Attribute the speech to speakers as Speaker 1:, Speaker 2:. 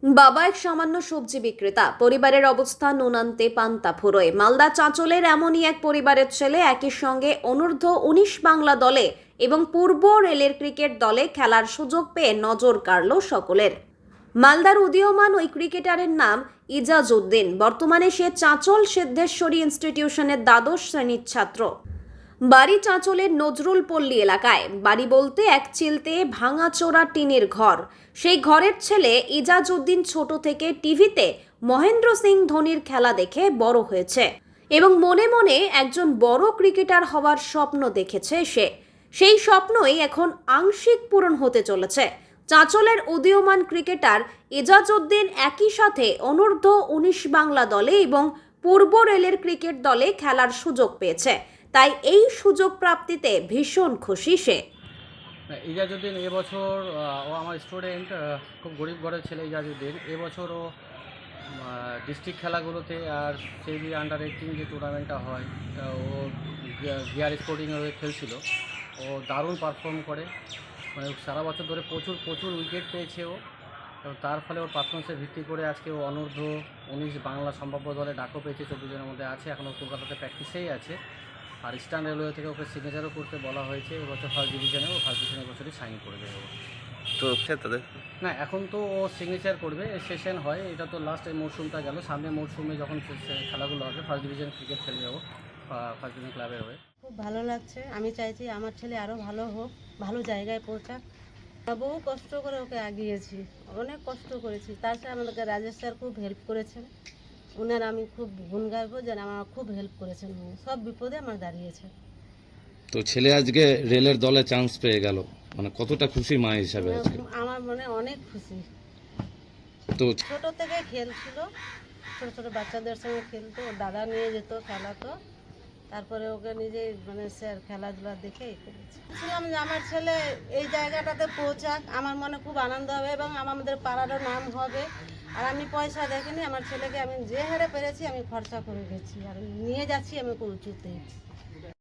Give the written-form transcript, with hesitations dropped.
Speaker 1: বাবা এক সামান্য সবজি বিক্রেতা, পরিবারের অবস্থা নুন আনতে পান্তা ফুরোয়। মালদা চাঁচলের এমনই এক পরিবারের ছেলে একই সঙ্গে অনূর্ধ্ব-19 বাংলা দলে এবং পূর্ব রেলের ক্রিকেট দলে খেলার সুযোগ পেয়ে নজর কাড়ল সকলের। মালদার উদীয়মান ওই ক্রিকেটারের নাম ইজাজউদ্দিন। বর্তমানে সে চাঁচল সিদ্ধেশ্বরী ইনস্টিটিউশনের দ্বাদশ শ্রেণীর ছাত্র। বাড়ি চাঁচলের নজরুল পল্লী এলাকায়। বাড়ি বলতে এক চিলতে ভাঙাচোরা টিনের ঘর। সেই ঘরের ছেলে ইজাজউদ্দিন ছোট থেকে টিভিতে মহেন্দ্র সিং ধোনির খেলা দেখে বড় হয়েছে এবং মনে মনে একজন বড় ক্রিকেটার হওয়ার স্বপ্ন দেখেছে সে। সেই স্বপ্নই এখন আংশিক পূরণ হতে চলেছে। চাঁচলের উদীয়মান ক্রিকেটার ইজাজউদ্দিন একই সাথে অনূর্ধ্ব-19 বাংলা দলে এবং পূর্ব রেলের ক্রিকেট দলে খেলার সুযোগ পেয়েছে। তাই এই সুযোগ প্রাপ্তিতে ভীষণ খুশি সে।
Speaker 2: ইজাজউদ্দিন এবছর ও আমার স্টুডেন্ট, খুব গরিব ঘরের ছেলে ইজাজউদ্দিন। এবছর ও ডিস্ট্রিক্ট খেলাগুলোতে আর সেই আন্ডার 18 যে টুর্নামেন্টটা হয় ও গিয়ার স্পোর্টিংয়ে খেলছিল। ও দারুণ পারফর্ম করে, মানে সারা বছর ধরে প্রচুর উইকেট পেয়েছে ও। এবং তার ফলে ওর পারফরমেন্সে ভিত্তি করে আজকে ও অনূর্ধ্ব-19 বাংলা সম্ভাব্য দলে ডাকও পেয়েছে। 24 জনের মধ্যে আছে, এখনও কলকাতাতে প্র্যাকটিসেই আছে। আর ইস্টার্ন রেলওয়ে থেকে ওকে সিগনেচারও করতে বলা হয়েছে। এবছর ফার্স্ট ডিভিশনে বছরই সাইন করে দেবে।
Speaker 3: তো তাদের
Speaker 2: না, এখন তো ও সিগনেচার করবে, সেশন হয়, এটা তো লাস্ট এই মরশুমটা গেল। সামনে মরশুমে যখন খেলাগুলো হবে ফার্স্ট ডিভিশন ক্রিকেট খেলে যাবো ফার্স্ট ডিভিশন ক্লাবের হয়ে।
Speaker 4: খুব ভালো লাগছে। আমি চাইছি আমার ছেলে আরও ভালো হোক, ভালো জায়গায় পৌঁছাক। বহু কষ্ট করে ওকে আগিয়েছি, অনেক কষ্ট করেছি। তাছাড়া আমাদেরকে রাজেশ স্যার খুব হেল্প করেছেন। ওনার আমি খুব গুণ গাইবো যে আমার খুব হেল্প করেছেন, উনি সব বিপদে আমার দাঁড়িয়েছেন।
Speaker 3: তো ছেলে আজকে রেলের দলে চান্স পেয়ে গেল, মানে কতটা খুশি মা হিসাবে আজকে?
Speaker 4: আমার মনে অনেক খুশি।
Speaker 3: তো
Speaker 4: ছোট থেকে খেলছিল, ছোট ছোট বাচ্চাদের সঙ্গে খেলতো, ওর দাদা নিয়ে যেত খেলাতো। তারপরে ওকে নিজে মানে স্যার খেলাধুলা দেখেই করেছে। ছিলাম যে আমার ছেলে এই জায়গাটাতে পৌঁছাক, আমার মনে খুব আনন্দ হবে এবং আমাদের পাড়ারও নাম হবে। আর আমি পয়সা দেখিনি, আমার ছেলেকে আমি যে হারে পেরেছি আমি খরচা করে গেছি আর নিয়ে যাচ্ছি আমি খুব উচিত।